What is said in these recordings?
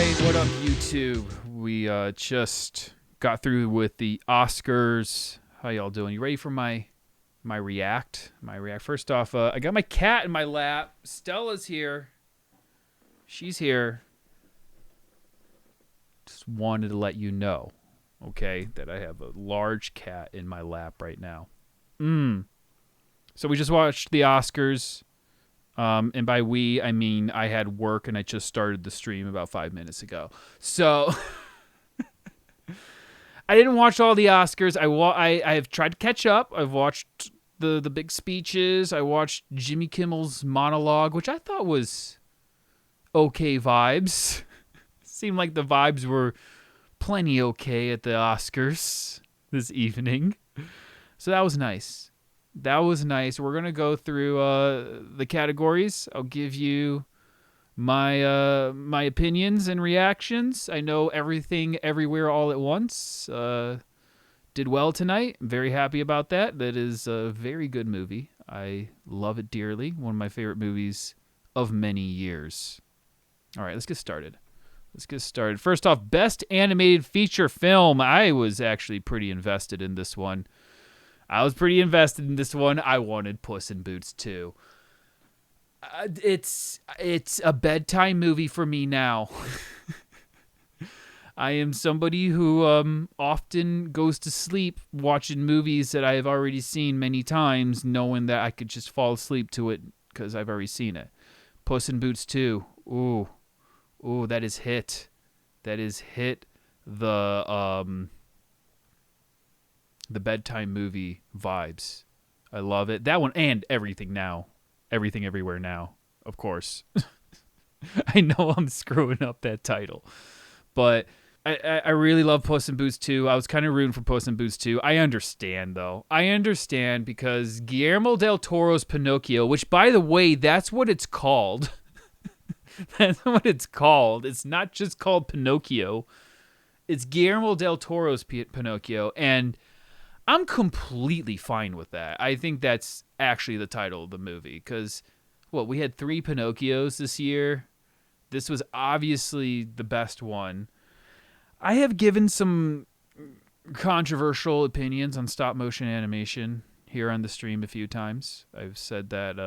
What up, YouTube? We just got through with the Oscars. How y'all doing? You ready for my react? First off, I got my cat in my lap. Stella's here. She's here. Just wanted to let you know, okay, that I have a large cat in my lap right now. So we just watched the Oscars. And by we, I mean I had work and I just started the stream about 5 minutes ago. So I didn't watch all the Oscars. I have tried to catch up. I've watched the big speeches. I watched Jimmy Kimmel's monologue, which I thought was okay vibes. Seemed like the vibes were plenty okay at the Oscars this evening. So that was nice. We're going to go through the categories. I'll give you my my opinions and reactions. I know Everything Everywhere All at Once did well tonight. I'm very happy about that. That is a very good movie. I love it dearly. One of my favorite movies of many years. All right, let's get started. First off, Best Animated Feature Film. I was actually pretty invested in this one. I wanted Puss in Boots 2. It's a bedtime movie for me now. I am somebody who often goes to sleep watching movies that I have already seen many times, knowing that I could just fall asleep to it because I've already seen it. Puss in Boots 2. Ooh, that is hit. The bedtime movie vibes. I love it. That one and Everything Everywhere Now, of course. I know I'm screwing up that title, but I really love Puss in Boots 2. I was kind of rooting for Puss in Boots 2. I understand, though. Because Guillermo del Toro's Pinocchio, which, by the way, that's what it's called. That's what it's called. It's not just called Pinocchio. It's Guillermo del Toro's Pinocchio, and I'm completely fine with that. I think that's actually the title of the movie because, we had 3 Pinocchios this year. This was obviously the best one. I have given some controversial opinions on stop motion animation here on the stream a few times. I've said that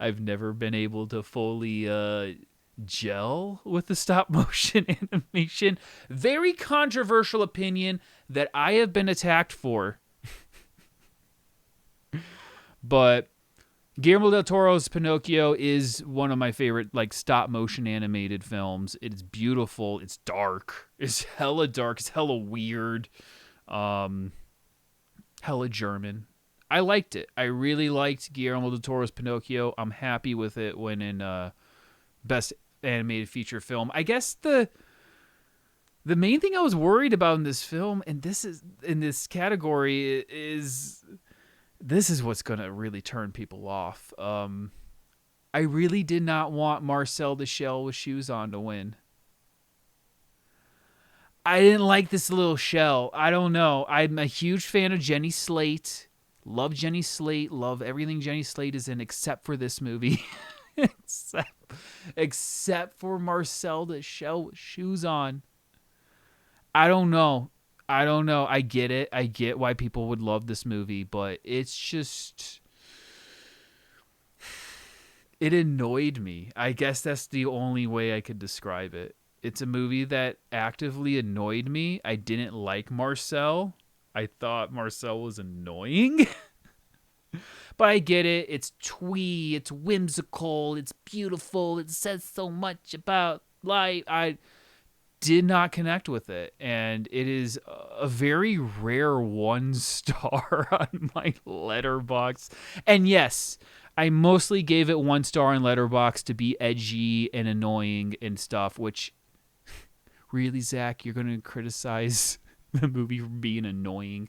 I've never been able to fully gel with the stop motion animation. Very controversial opinion that I have been attacked for. But Guillermo del Toro's Pinocchio is one of my favorite stop motion animated films. It's beautiful. It's dark. It's hella dark. It's hella weird. Hella German. I liked it. I really liked Guillermo del Toro's Pinocchio. I'm happy with it when in Best Animated Feature Film. I guess the main thing I was worried about in this film, and this is in this category, is this is what's going to really turn people off. I really did not want Marcel the Shell with shoes on to win. I didn't like this little shell. I don't know. I'm a huge fan of Jenny Slate. Love Jenny Slate. Love everything Jenny Slate is in except for this movie. except for Marcel the Shell with shoes on. I don't know. I get it. I get why people would love this movie, but it's just... It annoyed me. I guess that's the only way I could describe it. It's a movie that actively annoyed me. I didn't like Marcel. I thought Marcel was annoying. But I get it. It's twee. It's whimsical. It's beautiful. It says so much about life. I did not connect with it. And it is a very rare 1 star on my Letterboxd. And yes, I mostly gave it 1 star on Letterboxd to be edgy and annoying and stuff, which really, Zack, you're going to criticize the movie for being annoying?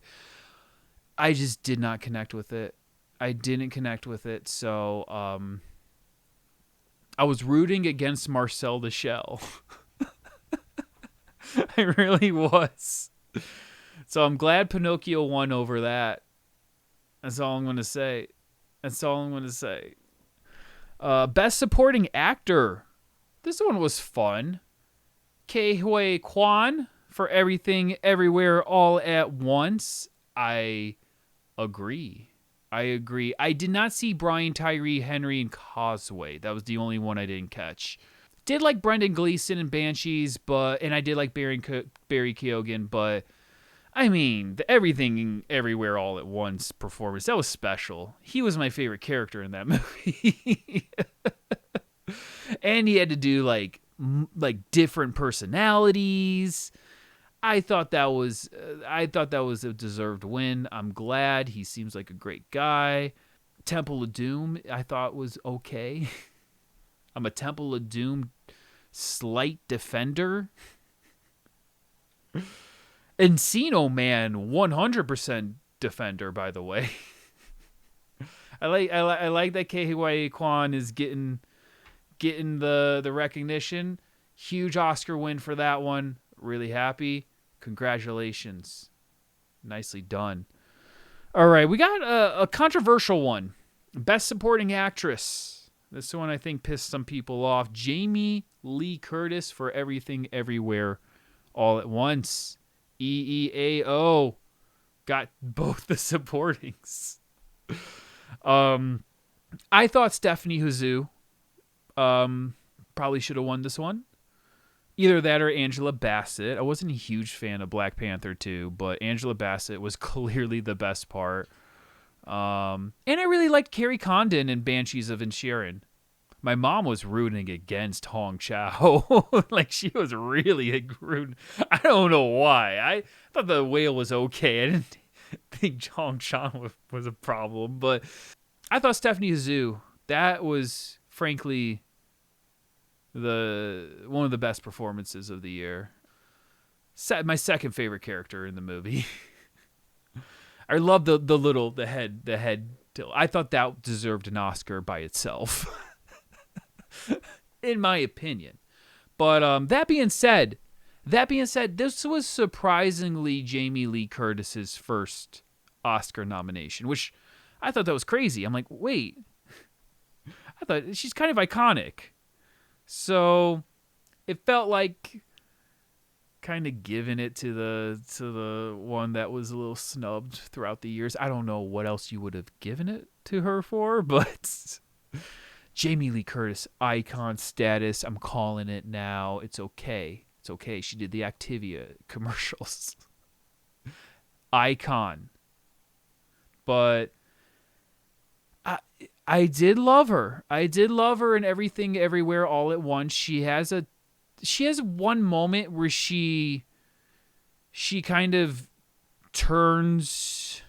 I just did not connect with it. I didn't connect with it, so I was rooting against Marcel the Shell. I really was. So I'm glad Pinocchio won over that. That's all I'm going to say. Best Supporting Actor. This one was fun. Ke Huy Quan for Everything Everywhere All at Once. I agree. I did not see Brian Tyree Henry in Causeway. That was the only one I didn't catch. Did like Brendan Gleeson in Banshees, and I did like Barry Keoghan, but I mean, the Everything Everywhere All at Once performance, that was special. He was my favorite character in that movie. And he had to do like different personalities. I thought that was a deserved win. I'm glad. He seems like a great guy. Temple of Doom, I thought was okay. I'm a Temple of Doom slight defender. Encino Man, 100% defender, by the way. I like that Ke Huy Quan is getting the recognition. Huge Oscar win for that one. Really happy. Congratulations. Nicely done. All right, we got a controversial one. Best Supporting Actress. This one I think pissed some people off. Jamie Lee Curtis for Everything Everywhere All at Once. EEAO got both the supportings. I thought Stephanie Hsu probably should have won this one. Either that or Angela Bassett. I wasn't a huge fan of Black Panther 2, but Angela Bassett was clearly the best part. And I really liked Carrie Condon in Banshees of Inisherin. My mom was rooting against Hong Chow. Like, she was really rooting. I don't know why. I thought the whale was okay. I didn't think Hong Chow was a problem. But I thought Stephanie Hsu, that was, frankly, one of the best performances of the year. My second favorite character in the movie. I love the head tilt. I thought that deserved an Oscar by itself. In my opinion. But that being said, this was surprisingly Jamie Lee Curtis's first Oscar nomination, which I thought that was crazy. I'm like, wait, I thought she's kind of iconic. So it felt like kind of giving it to the one that was a little snubbed throughout the years. I don't know what else you would have given it to her for, but Jamie Lee Curtis, icon status. I'm calling it now. It's okay. It's okay. She did the Activia commercials. Icon. But I did love her. I did love her in Everything Everywhere All at Once. She has one moment where she kind of turns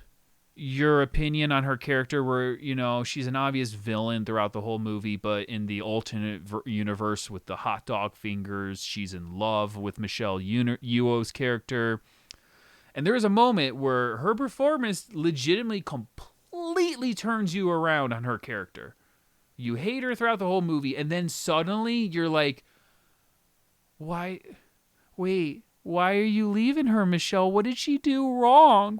your opinion on her character, where, you know, she's an obvious villain throughout the whole movie, but in the alternate universe with the hot dog fingers, she's in love with Michelle Yeoh's character. And there is a moment where her performance legitimately completely turns you around on her character. You hate her throughout the whole movie, and then suddenly you're like, why are you leaving her, Michelle? What did she do wrong?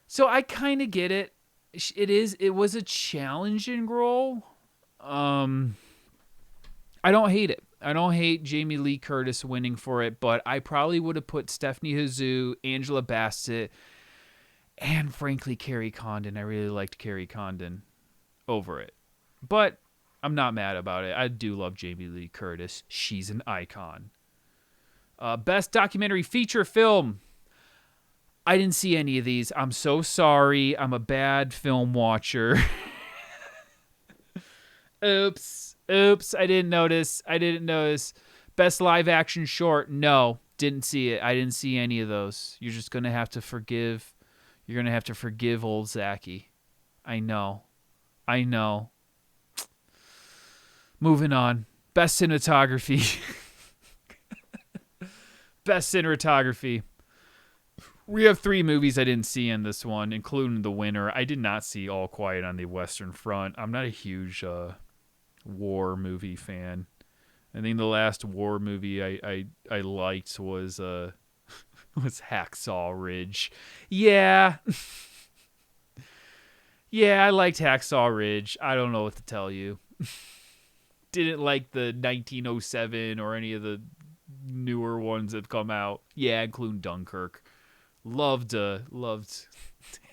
So I kind of get it. It was a challenging role. I don't hate it. I don't hate Jamie Lee Curtis winning for it, but I probably would have put Stephanie Hsu, Angela Bassett, and frankly Carrie Condon. I really liked Carrie Condon over it. But I'm not mad about it. I do love Jamie Lee Curtis. She's an icon. Best documentary feature film. I didn't see any of these. I'm so sorry. I'm a bad film watcher. Oops. I didn't notice. Best live action short. No, didn't see it. I didn't see any of those. You're just going to have to forgive. You're going to have to forgive old Zacky. I know. Moving on. Best cinematography. Best cinematography. We have 3 movies I didn't see in this one, including the winner. I did not see All Quiet on the Western Front. I'm not a huge war movie fan. I think the last war movie I liked was Hacksaw Ridge. Yeah. Yeah, I liked Hacksaw Ridge. I don't know what to tell you. Didn't like the 1907 or any of the newer ones that come out. Yeah, including Dunkirk. Loved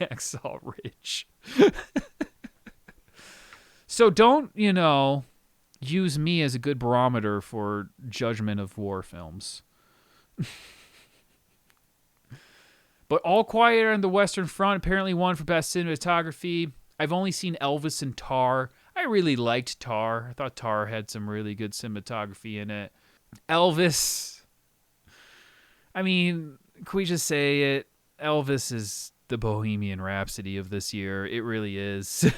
Hacksaw Ridge. So don't, use me as a good barometer for judgment of war films. But All Quiet on the Western Front apparently won for Best Cinematography. I've only seen Elvis and Tar. I really liked Tar. I thought Tar had some really good cinematography in it. Elvis, I mean, can we just say it? Elvis is the Bohemian Rhapsody of this year. It really is.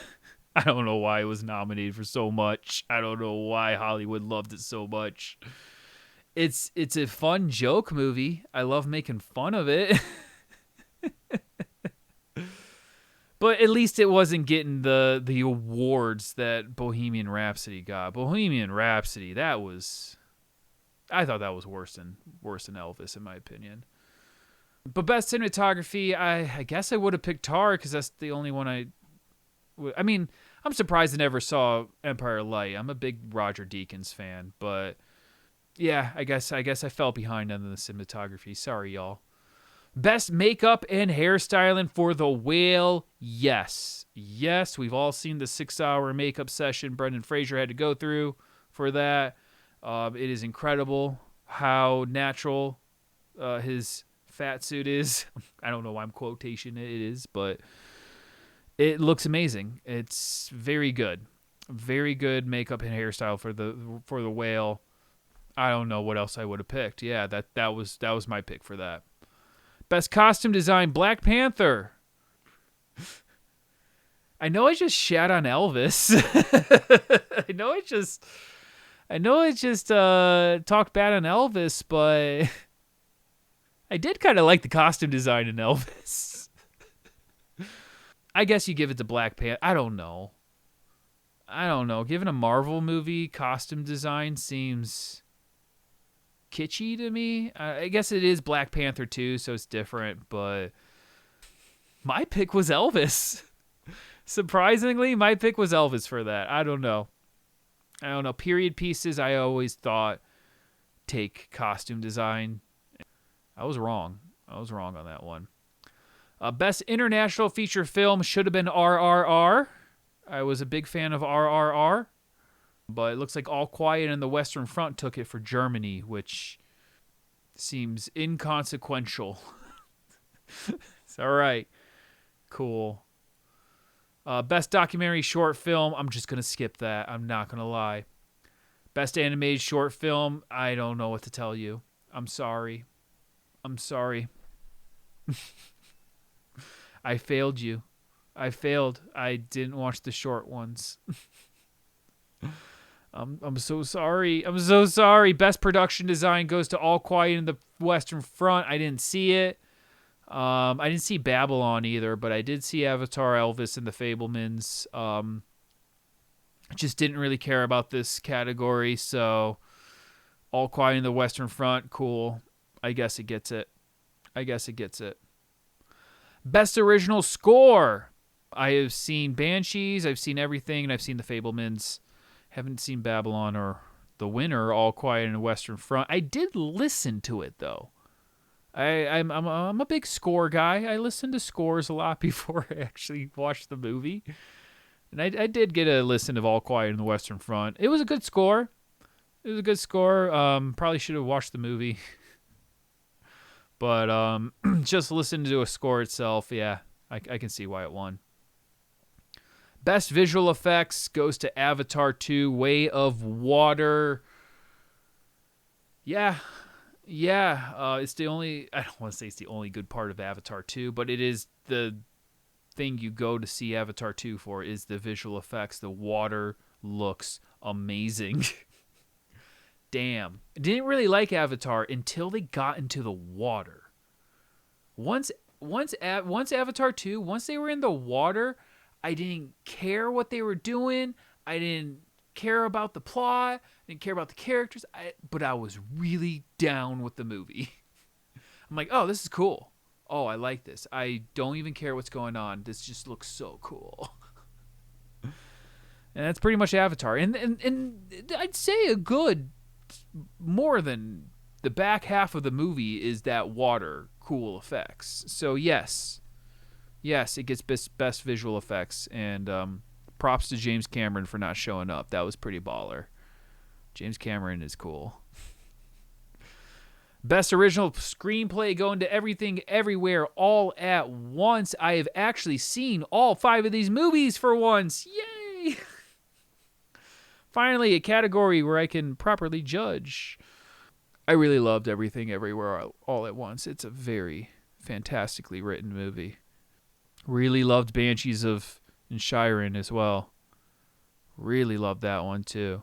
I don't know why it was nominated for so much. I don't know why Hollywood loved it so much. It's a fun joke movie. I love making fun of it. But at least it wasn't getting the awards that Bohemian Rhapsody got. Bohemian Rhapsody, I thought that was worse than Elvis in my opinion. But Best Cinematography, I guess I would have picked Tar because that's the only one I mean, I'm surprised I never saw Empire Light. I'm a big Roger Deakins fan, but yeah, I guess I fell behind on the cinematography. Sorry, y'all. Best makeup and hairstyling for The Whale. Yes, we've all seen the 6-hour makeup session Brendan Fraser had to go through for that. It is incredible how natural his fat suit is. I don't know why I'm quotation it is, but it looks amazing. It's very good. Very good makeup and hairstyle for the Whale. I don't know what else I would have picked. Yeah, that was my pick for that. Best costume design, Black Panther. I know I just shat on Elvis. I know I just talked bad on Elvis, but I did kind of like the costume design in Elvis. I guess you give it to Black Panther. I don't know. Given a Marvel movie, costume design seems kitschy to me. I guess it is Black Panther 2, so it's different, but my pick was Elvis. Surprisingly, my pick was Elvis for that. I don't know. Period pieces, I always thought take costume design. I was wrong on that one. Best international feature film should have been RRR. I was a big fan of RRR. But it looks like All Quiet on the Western Front took it for Germany, which seems inconsequential. It's all right. Cool. Best documentary short film. I'm just going to skip that. I'm not going to lie. Best animated short film. I don't know what to tell you. I'm sorry. I failed you. I didn't watch the short ones. I'm so sorry. Best production design goes to All Quiet in the Western Front. I didn't see it. I didn't see Babylon either, but I did see Avatar, Elvis, and the Fabelmans. Just didn't really care about this category, so All Quiet in the Western Front, cool. I guess it gets it. Best original score. I have seen Banshees, I've seen everything, and I've seen the Fabelmans. Haven't seen Babylon or the winner, All Quiet in the Western Front. I did listen to it though. I'm a big score guy. I listen to scores a lot before I actually watch the movie, and I did get a listen of All Quiet in the Western Front. It was a good score. Probably should have watched the movie, but just listening to a score itself, yeah, I can see why it won. Best visual effects goes to Avatar 2, Way of Water. Yeah. It's the only, I don't want to say it's the only good part of Avatar 2, but it is the thing you go to see Avatar 2 for is the visual effects. The water looks amazing. Damn. I didn't really like Avatar until they got into the water. Once Avatar 2, once they were in the water, I didn't care what they were doing. I didn't care about the plot. I didn't care about the characters. But I was really down with the movie. I'm like, oh, this is cool. Oh, I like this. I don't even care what's going on. This just looks so cool. And that's pretty much Avatar. And I'd say a good more than the back half of the movie is that water cool effects. So yes, it gets best visual effects, and props to James Cameron for not showing up. That was pretty baller. James Cameron is cool. Best original screenplay going to Everything Everywhere All at Once. I have actually seen all 5 of these movies for once. Yay! Finally, a category where I can properly judge. I really loved Everything Everywhere All at Once. It's a very fantastically written movie. Really loved Banshees of Inisherin as well. Really loved that one too.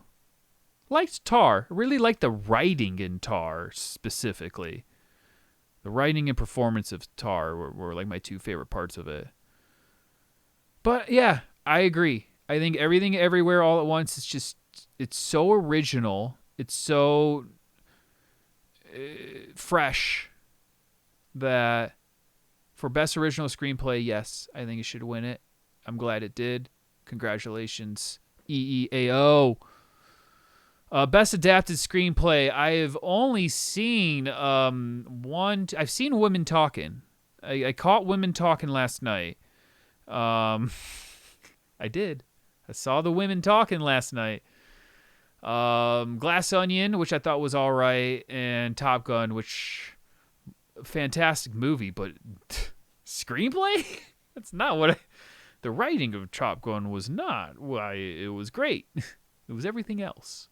Liked Tar. Really liked the writing in Tar specifically. The writing and performance of Tar were like my 2 favorite parts of it. But yeah, I agree. I think Everything Everywhere All at Once is just, it's so original. It's so fresh that for Best Original Screenplay, yes, I think it should win it. I'm glad it did. Congratulations, EEAO. Best Adapted Screenplay. I have only seen one. I've seen Women Talking. I caught Women Talking last night. I did. I saw the Women Talking last night. Glass Onion, which I thought was all right, and Top Gun, which fantastic movie, but screenplay? That's not what the writing of Top Gun was not. Why, it was great. It was everything else.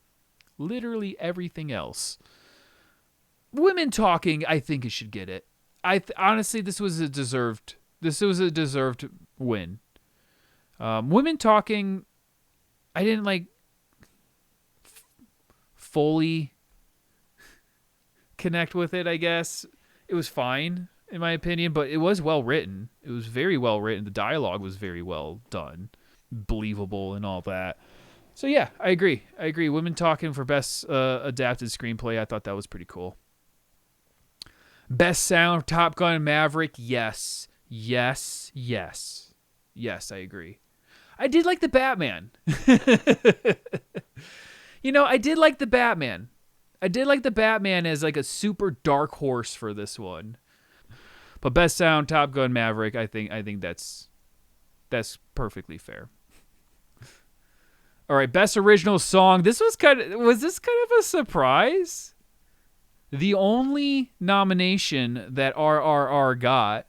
Literally everything else. Women Talking, I think it should get it. Honestly, this was a deserved win. Women Talking, I didn't like fully connect with it, I guess. It was fine, in my opinion, but it was well written. It was very well written. The dialogue was very well done. Believable and all that. So yeah, I agree. Women Talking for Best Adapted Screenplay, I thought that was pretty cool. Best Sound, Top Gun Maverick, yes. Yes, I agree. I did like the Batman. I did like the Batman. I did like the Batman as like a super dark horse for this one. But Best Sound, Top Gun Maverick, I think that's perfectly fair. All right, Best Original Song. Was this kind of a surprise? The only nomination that RRR got,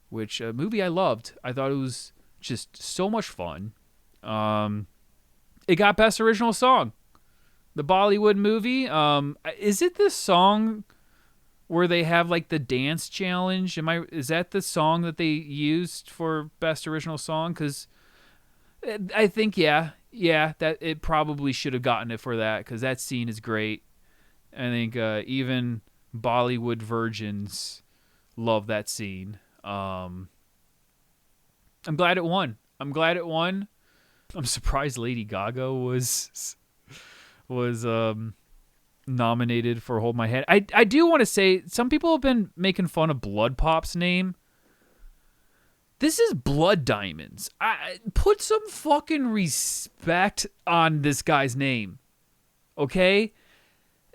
which a movie I loved. I thought it was just so much fun. It got Best Original Song. The Bollywood movie. Is it this song where they have like the dance challenge? Is that the song that they used for Best Original Song? Because I think that it probably should have gotten it for that, because that scene is great. I think even Bollywood virgins love that scene. I'm glad it won. I'm surprised Lady Gaga was nominated for Hold My Hand. I do want to say, some people have been making fun of Blood Pop's name. This is Blood Diamonds. Put some fucking respect on this guy's name. Okay?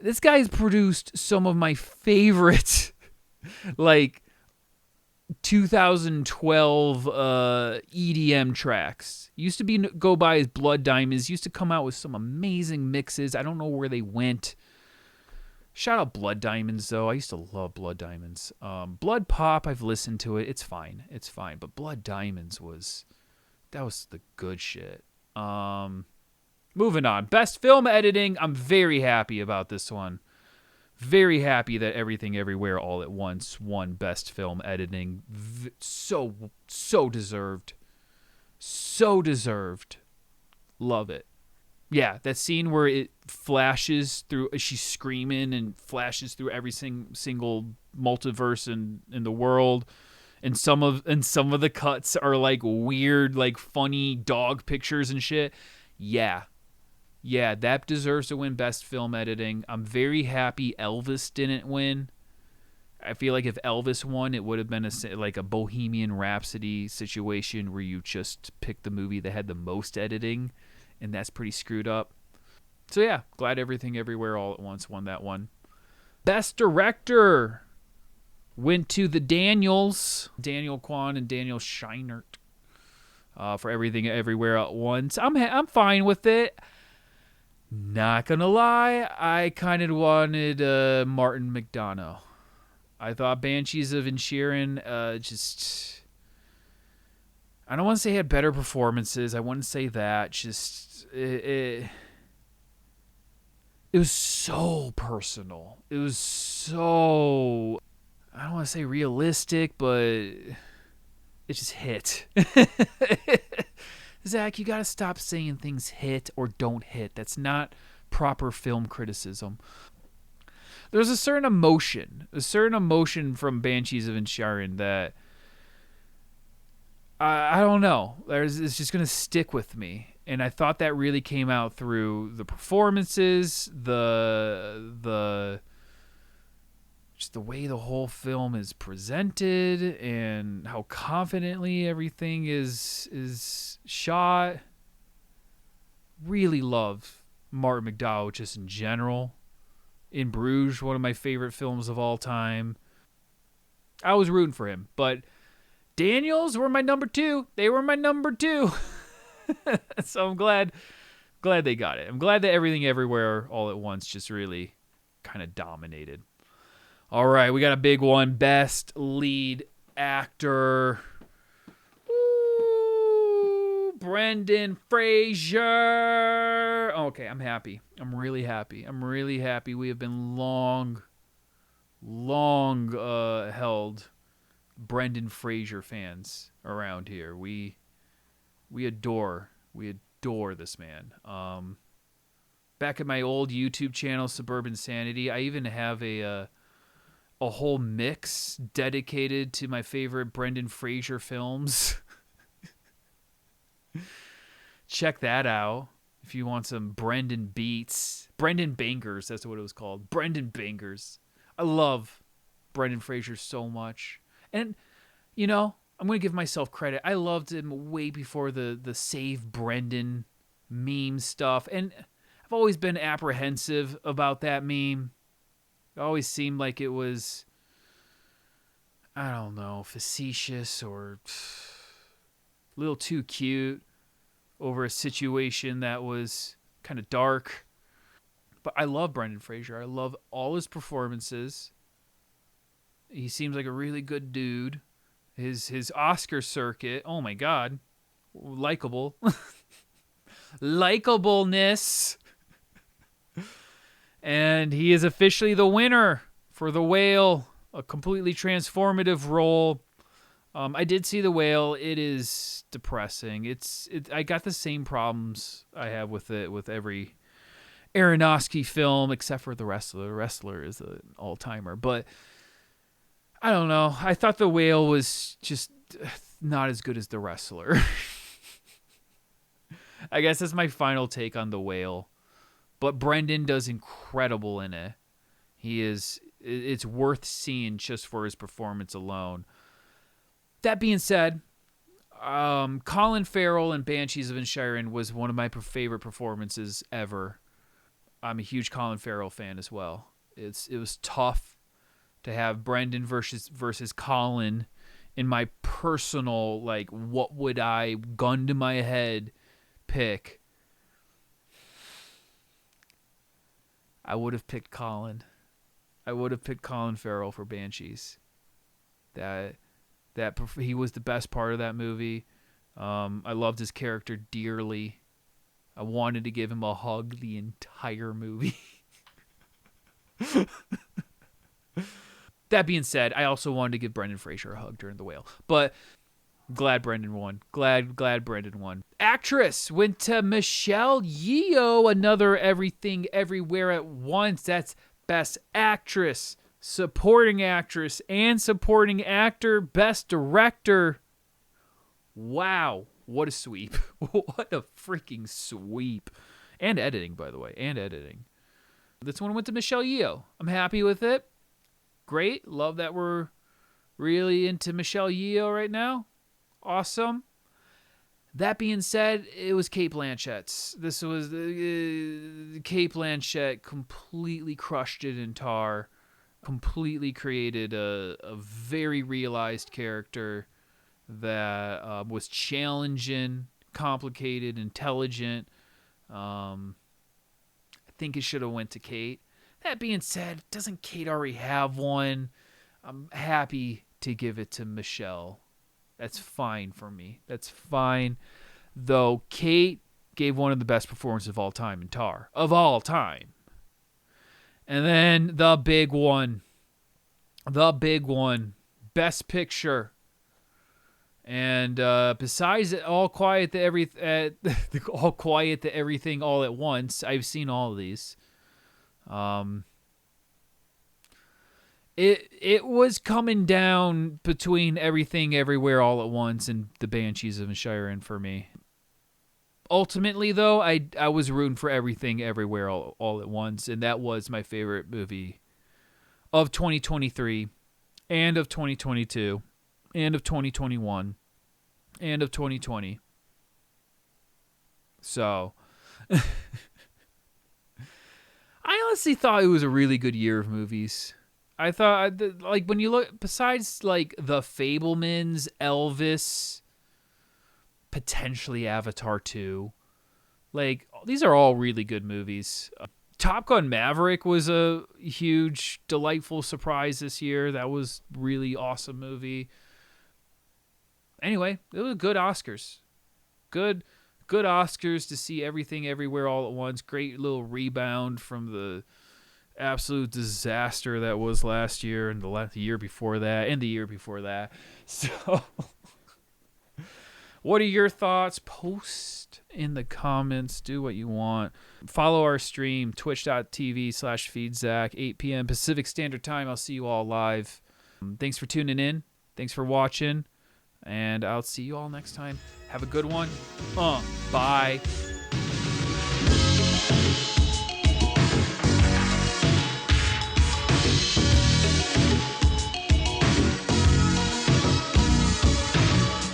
This guy's produced some of my favorite, like, 2012 EDM tracks. Used to go by as Blood Diamonds. Used to come out with some amazing mixes. I don't know where they went. Shout out Blood Diamonds, though. I used to love Blood Diamonds. Blood Pop, I've listened to it. It's fine. But Blood Diamonds was the good shit. Moving on. Best Film Editing. I'm very happy about this one. Very happy that Everything Everywhere All at Once won Best Film Editing. So deserved. So deserved. Love it. Yeah, that scene where it flashes through, she's screaming and flashes through every single multiverse in the world, and some of the cuts are like weird, like funny dog pictures and shit. Yeah, that deserves to win Best Film Editing. I'm very happy Elvis didn't win. I feel like if Elvis won, it would have been like a Bohemian Rhapsody situation where you just pick the movie that had the most editing, and that's pretty screwed up. So yeah, glad Everything Everywhere All at Once won that one. Best Director went to the Daniels, Daniel Kwan and Daniel Scheinert, for Everything Everywhere at Once. I'm fine with it. Not gonna lie, I kind of wanted Martin McDonough. I thought Banshees of Inisherin just... I don't want to say had better performances. I wouldn't say that. Just... It was so personal. It was so... I don't want to say realistic, but it just hit. Zach, you got to stop saying things hit or don't hit. That's not proper film criticism. There's a certain emotion from Banshees of Inisherin that I don't know. It's just gonna stick with me, and I thought that really came out through the performances, the just the way the whole film is presented, and how confidently everything is shot. Really love Martin McDowell just in general. In Bruges, one of my favorite films of all time. I was rooting for him, but Daniels were my number 2. They were my number 2. So I'm glad they got it. I'm glad that Everything Everywhere All at Once just really kind of dominated. All right, we got a big one. Best Lead Actor. Brendan Fraser. Okay, I'm happy. I'm really happy. We have been long held Brendan Fraser fans around here. We adore this man. Back at my old YouTube channel, Suburban Sanity, I even have a whole mix dedicated to my favorite Brendan Fraser films. Check that out if you want some Brendan beats. Brendan Bangers, that's what it was called. Brendan Bangers. I love Brendan Fraser so much. And, you know, I'm going to give myself credit. I loved him way before the Save Brendan meme stuff. And I've always been apprehensive about that meme. It always seemed like it was, I don't know, facetious or a little too cute over a situation that was kind of dark. But I love Brendan Fraser. I love all his performances. He seems like a really good dude. His Oscar circuit, oh my God. Likeable. Likeableness. And he is officially the winner for The Whale. A completely transformative role. I did see The Whale. It is depressing. I got the same problems I have with it with every Aronofsky film except for The Wrestler. The Wrestler is an all-timer. But I don't know. I thought The Whale was just not as good as The Wrestler. I guess that's my final take on The Whale. But Brendan does incredible in it. It's worth seeing just for his performance alone. That being said, Colin Farrell in Banshees of Inisherin was one of my favorite performances ever. I'm a huge Colin Farrell fan as well. It was tough to have Brendan versus Colin in my personal, like, what would I, gun to my head, pick. I would have picked Colin. I would have picked Colin Farrell for Banshees. He was the best part of that movie. I loved his character dearly. I wanted to give him a hug the entire movie. That being said, I also wanted to give Brendan Fraser a hug during The Whale. But glad Brendan won. Glad Brendan won. Actress went to Michelle Yeoh. Another Everything Everywhere at Once. That's Best Actress, Supporting Actress, and Supporting Actor. Best Director. Wow. What a sweep. What a freaking sweep. And editing, by the way. And editing. This one went to Michelle Yeoh. I'm happy with it. Great. Love that we're really into Michelle Yeoh right now. Awesome. That being said, it was Cate Blanchett's. This was Cate Blanchett completely crushed it in Tar, completely created a very realized character that was challenging, complicated, intelligent. I think it should have went to Cate. That being said, doesn't Cate already have one? I'm happy to give it to Michelle. That's fine for me. That's fine. Though Cate gave one of the best performances of all time in Tar. Of all time. And then the big one. The big one. Best Picture. And besides All Quiet to All Quiet to Everything All at Once, I've seen all of these. It was coming down between Everything Everywhere All at Once and The Banshees of Inisherin for me. Ultimately, though, I was rooting for Everything Everywhere all at Once, and that was my favorite movie of 2023 and of 2022 and of 2021 and of 2020. So, I honestly thought it was a really good year of movies. I thought, like, when you look, besides, like, The Fabelmans, Elvis, potentially Avatar 2, like, these are all really good movies. Top Gun Maverick was a huge, delightful surprise this year. That was a really awesome movie. Anyway, it was good Oscars. Good Oscars to see Everything Everywhere All at Once. Great little rebound from the absolute disaster that was last year and the year before that and the year before that. So, what are your thoughts? Post in the comments. Do what you want. Follow our stream, twitch.tv/feedzack, 8 p.m. Pacific Standard Time. I'll see you all live. Thanks for tuning in. Thanks for watching. And I'll see you all next time. Have a good one. Bye.